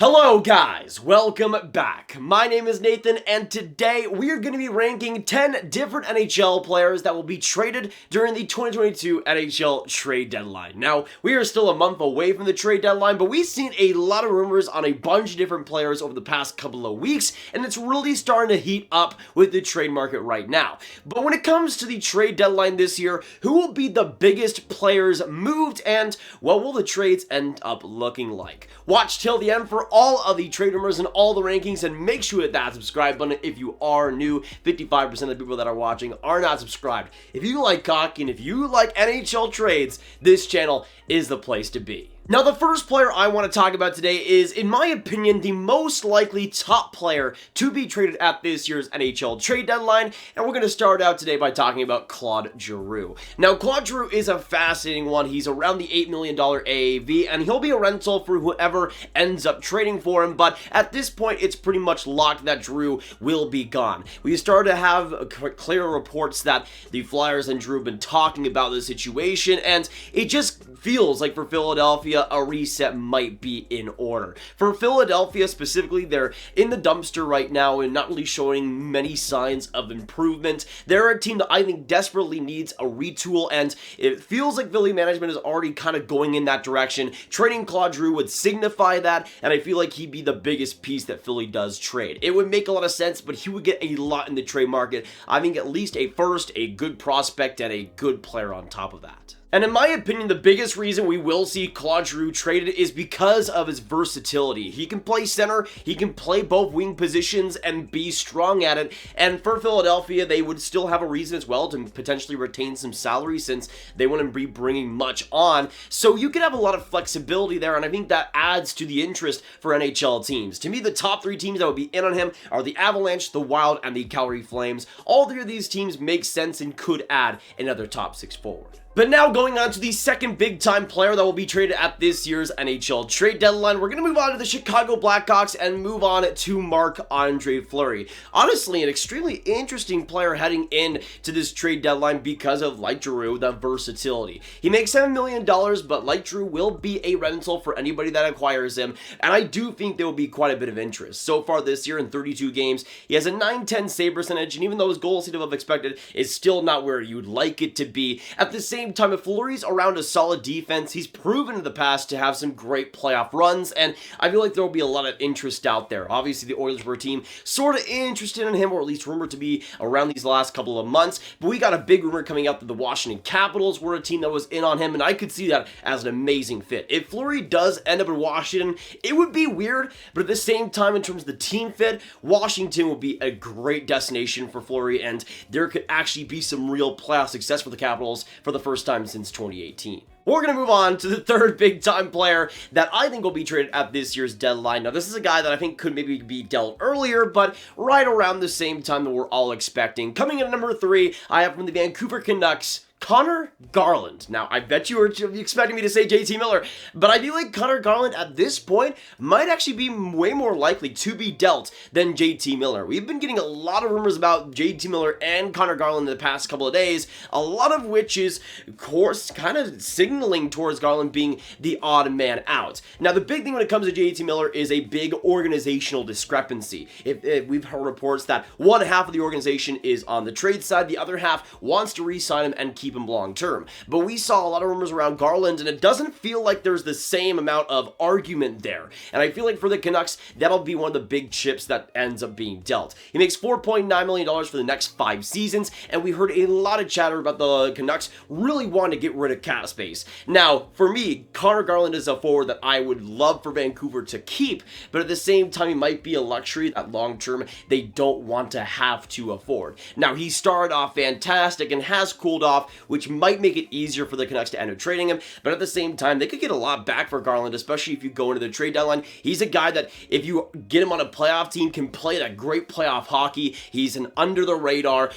Hello guys, welcome back. My name is Nathan and today we are going to be ranking 10 different NHL players that will be traded during the 2022 NHL trade deadline. Now, we are still a month away from the trade deadline, but we've seen a lot of rumors on a bunch of different players over the past couple of weeks, and it's really starting to heat up with the trade market right now. But when it comes to the trade deadline this year, who will be the biggest players moved and what will the trades end up looking like? Watch till the end for all of the trade rumors and all the rankings, and make sure to hit that subscribe button if you are new. 55% of the people that are watching are not subscribed. If you like hockey and if you like NHL trades, this channel is the place to be. Now, the first player I want to talk about today is, in my opinion, the most likely top player to be traded at this year's NHL trade deadline, and we're going to start out today by talking about Claude Giroux. Now, Claude Giroux is a fascinating one. He's around the $8 million AAV, and he'll be a rental for whoever ends up trading for him, but at this point, it's pretty much locked that Giroux will be gone. We started to have clear reports that the Flyers and Giroux have been talking about the situation, and it just feels like for Philadelphia, a reset might be in order. For Philadelphia specifically, they're in the dumpster right now and not really showing many signs of improvement. They're a team that I think desperately needs a retool, and it feels like Philly management is already kind of going in that direction. Trading Claude Giroux would signify that, and I feel like he'd be the biggest piece that Philly does trade. It would make a lot of sense, but he would get a lot in the trade market. I think at least a first, a good prospect, and a good player on top of that. And in my opinion, the biggest reason we will see Claude Giroux traded is because of his versatility. He can play center, he can play both wing positions and be strong at it. And for Philadelphia, they would still have a reason as well to potentially retain some salary since they wouldn't be bringing much on. So you could have a lot of flexibility there, and I think that adds to the interest for NHL teams. To me, the top three teams that would be in on him are the Avalanche, the Wild, and the Calgary Flames. All three of these teams make sense and could add another top six forward. But now going on to the second big-time player that will be traded at this year's NHL trade deadline, we're going to move on to the Chicago Blackhawks and move on to Marc-Andre Fleury. Honestly, an extremely interesting player heading into this trade deadline because of, like Giroux, the versatility. He makes $7 million, but like Giroux, will be a rental for anybody that acquires him, and I do think there will be quite a bit of interest. So far this year in 32 games, he has a .910 save percentage, and even though his goal seed above expected is still not where you'd like it to be, at the same time, if Fleury's around a solid defense, he's proven in the past to have some great playoff runs, and I feel like there will be a lot of interest out there. Obviously, the Oilers were a team sort of interested in him, or at least rumored to be around these last couple of months, but we got a big rumor coming out that the Washington Capitals were a team that was in on him, and I could see that as an amazing fit. If Fleury does end up in Washington, it would be weird, but at the same time, in terms of the team fit, Washington would be a great destination for Fleury, and there could actually be some real playoff success for the Capitals for the first time since 2018. We're going to move on to the third big-time player that I think will be traded at this year's deadline. Now, this is a guy that I think could maybe be dealt earlier, but right around the same time that we're all expecting. Coming in at number 3, I have from the Vancouver Canucks, Conor Garland. Now, I bet you were expecting me to say JT Miller, but I feel like Conor Garland at this point might actually be way more likely to be dealt than JT Miller. We've been getting a lot of rumors about JT Miller and Conor Garland in the past couple of days, a lot of which is, of course, kind of signaling towards Garland being the odd man out. Now, the big thing when it comes to JT Miller is a big organizational discrepancy. If we've heard reports that one half of the organization is on the trade side, the other half wants to re-sign him and keep him long term. But we saw a lot of rumors around Garland, and it doesn't feel like there's the same amount of argument there. And I feel like for the Canucks, that'll be one of the big chips that ends up being dealt. He makes $4.9 million for the next 5 seasons, and we heard a lot of chatter about the Canucks really wanting to get rid of cap space. Now, for me, Conor Garland is a forward that I would love for Vancouver to keep, but at the same time, he might be a luxury that long term they don't want to have to afford. Now, he started off fantastic and has cooled off, which might make it easier for the Canucks to end up trading him, but at the same time, they could get a lot back for Garland, especially if you go into the trade deadline. He's a guy that, if you get him on a playoff team, can play that great playoff hockey. He's an under-the-radar,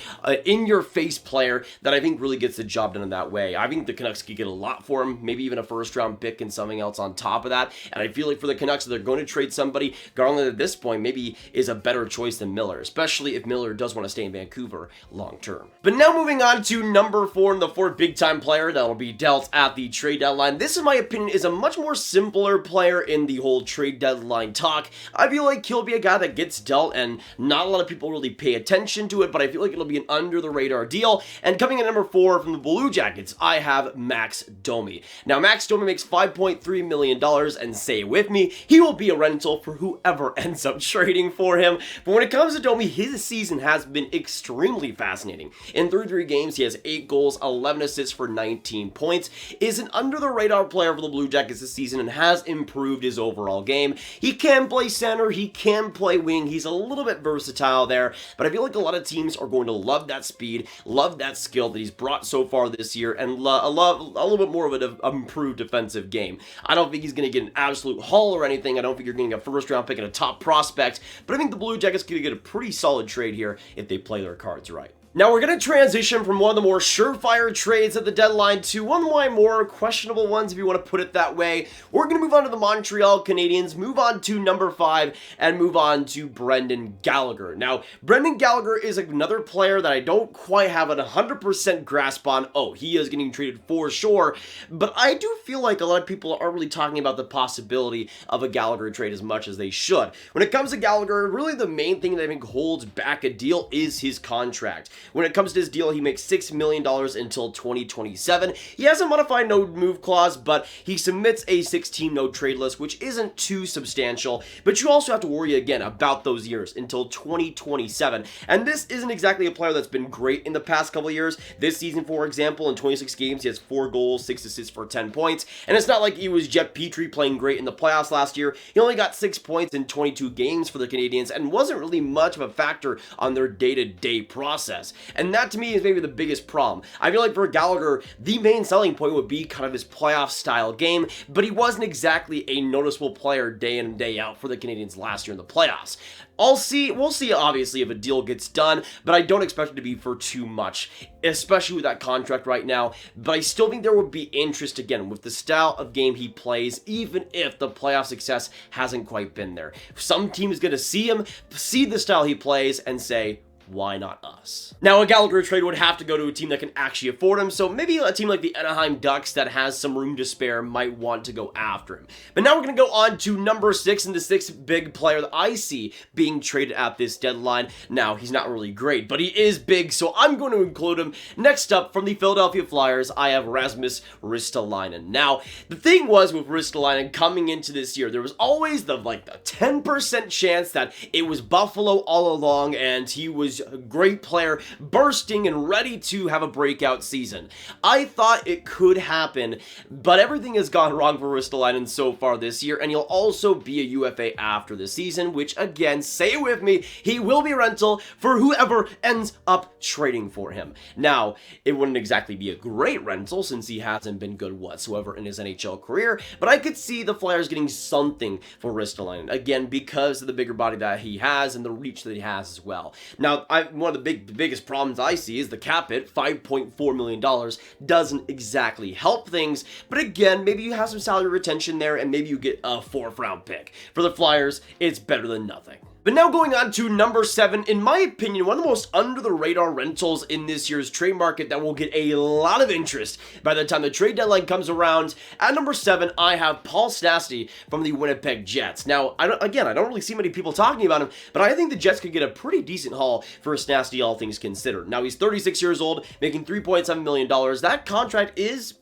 in-your-face player that I think really gets the job done in that way. I think the Canucks could get a lot for him, maybe even a first-round pick and something else on top of that, and I feel like for the Canucks, if they're going to trade somebody, Garland at this point maybe is a better choice than Miller, especially if Miller does want to stay in Vancouver long-term. But now moving on to number 4. confirmed the fourth big-time player that will be dealt at the trade deadline. This, in my opinion, is a much more simpler player in the whole trade deadline talk. I feel like he'll be a guy that gets dealt, and not a lot of people really pay attention to it, but I feel like it'll be an under-the-radar deal. And coming in number 4 from the Blue Jackets, I have Max Domi. Now, Max Domi makes $5.3 million, and say it with me, he will be a rental for whoever ends up trading for him. But when it comes to Domi, his season has been extremely fascinating. In 33 games, he has 8 goals, 11 assists for 19 points, is an under-the-radar player for the Blue Jackets this season, and has improved his overall game. He can play center, he can play wing, he's a little bit versatile there, but I feel like a lot of teams are going to love that speed, love that skill that he's brought so far this year, and love a little bit more of an improved defensive game. I don't think he's going to get an absolute haul or anything. I don't think you're getting a first-round pick and a top prospect, but I think the Blue Jackets could get a pretty solid trade here if they play their cards right. Now, we're going to transition from one of the more surefire trades at the deadline to one of my more questionable ones, if you want to put it that way. We're going to move on to the Montreal Canadiens, move on to number 5, and move on to Brendan Gallagher. Now, Brendan Gallagher is another player that I don't quite have a 100% grasp on. Oh, he is getting traded for sure, but I do feel like a lot of people aren't really talking about the possibility of a Gallagher trade as much as they should. When it comes to Gallagher, really the main thing that I think holds back a deal is his contract. When it comes to his deal, he makes $6 million until 2027. He has a modified no-move clause, but he submits a 6-team no-trade list, which isn't too substantial, but you also have to worry again about those years until 2027. And this isn't exactly a player that's been great in the past couple of years. This season, for example, in 26 games, he has 4 goals, 6 assists for 10 points, and it's not like he was Jeff Petrie playing great in the playoffs last year. He only got 6 points in 22 games for the Canadiens and wasn't really much of a factor on their day-to-day process. And that to me is maybe the biggest problem. I feel like for Gallagher, the main selling point would be kind of his playoff style game, but he wasn't exactly a noticeable player day in and day out for the Canadiens last year in the playoffs. We'll see obviously if a deal gets done, but I don't expect it to be for too much, especially with that contract right now. But I still think there would be interest again with the style of game he plays, even if the playoff success hasn't quite been there. Some team is going to see the style he plays, and say, why not us? Now, a Gallagher trade would have to go to a team that can actually afford him, so maybe a team like the Anaheim Ducks that has some room to spare might want to go after him. But now we're going to go on to number 6, and the 6th big player that I see being traded at this deadline. Now, he's not really great, but he is big, so I'm going to include him. Next up, from the Philadelphia Flyers, I have Rasmus Ristolainen. Now, the thing was with Ristolainen coming into this year, there was always the 10% chance that it was Buffalo all along, and he was a great player, bursting and ready to have a breakout season. I thought it could happen, but everything has gone wrong for Ristolainen so far this year, and he'll also be a UFA after the season, which again, say it with me, he will be a rental for whoever ends up trading for him. Now, it wouldn't exactly be a great rental since he hasn't been good whatsoever in his NHL career, but I could see the Flyers getting something for Ristolainen, again, because of the bigger body that he has and the reach that he has as well. Now, one of the biggest problems I see is the cap hit, $5.4 million, doesn't exactly help things, but again, maybe you have some salary retention there, and maybe you get a 4th round pick. For the Flyers, it's better than nothing. But now going on to number 7, in my opinion, one of the most under-the-radar rentals in this year's trade market that will get a lot of interest by the time the trade deadline comes around. At number 7, I have Paul Stastny from the Winnipeg Jets. Now, I don't really see many people talking about him, but I think the Jets could get a pretty decent haul for Stastny, all things considered. Now, he's 36 years old, making $3.7 million. That contract is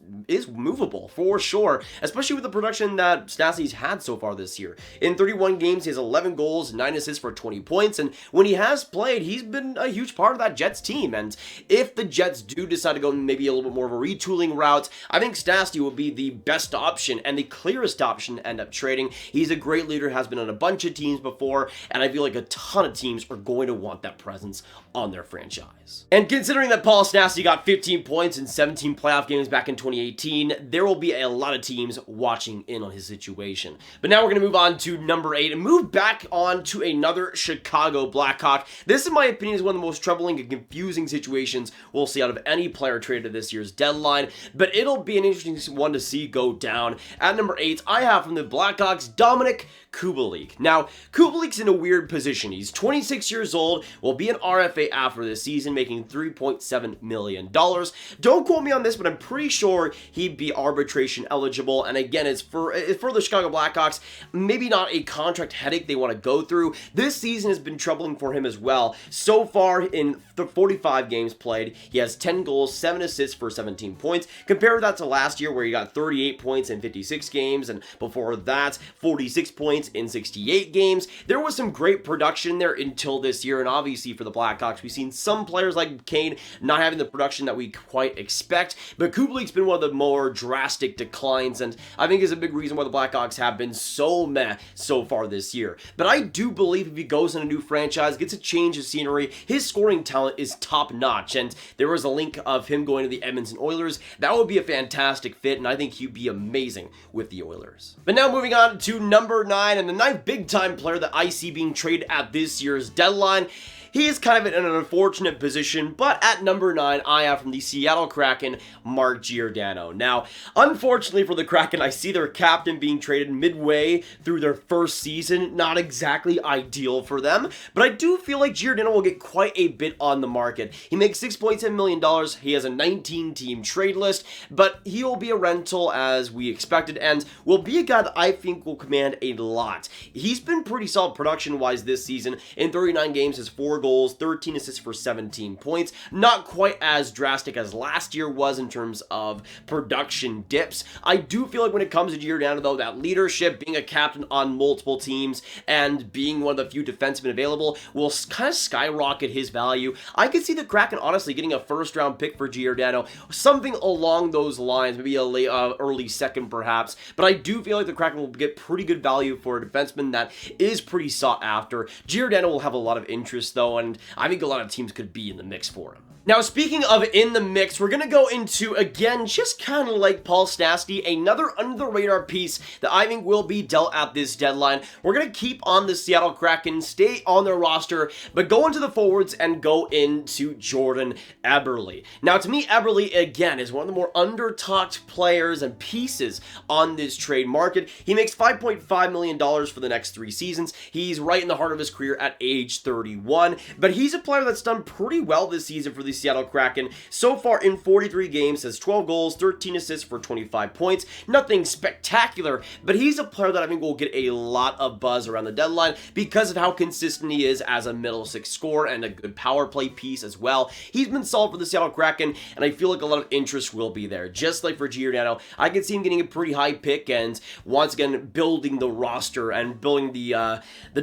movable, for sure, especially with the production that Stastny's had so far this year. In 31 games, he has 11 goals, 9 assists for 20 points, and when he has played, he's been a huge part of that Jets team, and if the Jets do decide to go maybe a little bit more of a retooling route, I think Stastny will be the best option and the clearest option to end up trading. He's a great leader, has been on a bunch of teams before, and I feel like a ton of teams are going to want that presence on their franchise. And considering that Paul Stastny got 15 points in 17 playoff games back in 2018, there will be a lot of teams watching in on his situation. But now we're going to move on to number 8 and move back on to another Chicago Blackhawk. This, in my opinion, is one of the most troubling and confusing situations we'll see out of any player traded at this year's deadline, but it'll be an interesting one to see go down. At number 8, I have from the Blackhawks, Dominic Kubalik. Now, Kubalik's in a weird position. He's 26 years old, will be an RFA after this season, making $3.7 million. Don't quote me on this, but I'm pretty sure he'd be arbitration eligible, and again, it's for the Chicago Blackhawks, maybe not a contract headache they want to go through. This season has been troubling for him as well. So far, in the 45 games played, he has 10 goals, 7 assists for 17 points. Compare that to last year, where he got 38 points in 56 games, and before that, 46 points in 68 games. There was some great production there until this year, and obviously for the Blackhawks, we've seen some players like Kane not having the production that we quite expect, but Kubalik's been one of the more drastic declines, and I think is a big reason why the Blackhawks have been so meh so far this year. But I do believe if he goes in a new franchise, gets a change of scenery, his scoring talent is top-notch, and there was a link of him going to the Edmonton Oilers. That would be a fantastic fit, and I think he'd be amazing with the Oilers. But now moving on to number 9, and the 9th big-time player that I see being traded at this year's deadline. He is kind of in an unfortunate position, but at number 9, I have from the Seattle Kraken, Mark Giordano. Now, unfortunately for the Kraken, I see their captain being traded midway through their first season. Not exactly ideal for them, but I do feel like Giordano will get quite a bit on the market. He makes $6.7 million. He has a 19-team trade list, but he will be a rental as we expected, and will be a guy that I think will command a lot. He's been pretty solid production-wise this season. In 39 games, has 4 goals, 13 assists for 17 points. Not quite as drastic as last year was in terms of production dips. I do feel like when it comes to Giordano, though, that leadership, being a captain on multiple teams, and being one of the few defensemen available will kind of skyrocket his value. I could see the Kraken honestly getting a first-round pick for Giordano, something along those lines, maybe a late, early second perhaps, but I do feel like the Kraken will get pretty good value for a defenseman that is pretty sought after. Giordano will have a lot of interest, though, and I think a lot of teams could be in the mix for him. Now, speaking of in the mix, we're going to go into, again, just kind of like Paul Stastny, another under-the-radar piece that I think will be dealt at this deadline. We're going to keep on the Seattle Kraken, stay on their roster, but go into the forwards and go into Jordan Eberle. Now, to me, Eberle, again, is one of the more under-talked players and pieces on this trade market. He makes $5.5 million for the next 3 seasons. He's right in the heart of his career at age 31, but he's a player that's done pretty well this season for the Seattle Kraken. So far in 43 games, has 12 goals, 13 assists for 25 points. Nothing spectacular, but he's a player that I think will get a lot of buzz around the deadline because of how consistent he is as a middle six scorer and a good power play piece as well. He's been solid for the Seattle Kraken, and I feel like a lot of interest will be there. Just like for Giordano, I can see him getting a pretty high pick and once again building the roster and building the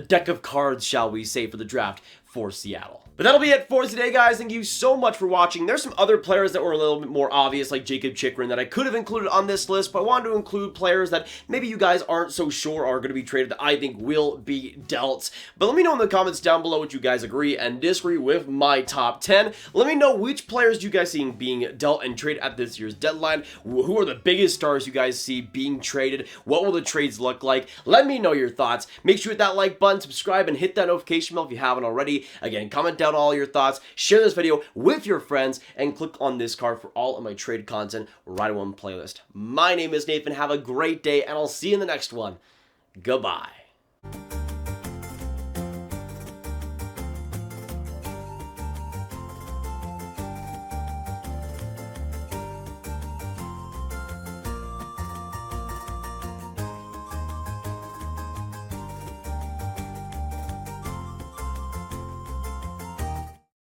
deck of cards, shall we say, for the draft for Seattle. But that'll be it for today, guys. Thank you so much for watching. There's some other players that were a little bit more obvious, like Jacob Chychrun, that I could have included on this list, but I wanted to include players that maybe you guys aren't so sure are going to be traded that I think will be dealt. But let me know in the comments down below what you guys agree and disagree with my top 10. Let me know which players you guys see being dealt and traded at this year's deadline. Who are the biggest stars you guys see being traded? What will the trades look like? Let me know your thoughts. Make sure you hit that like button, subscribe, and hit that notification bell if you haven't already. Again, comment down all your thoughts, share this video with your friends, and click on this card for all of my trade content right in one playlist. My name is Nathan. Have a great day, and I'll see you in the next one. Goodbye.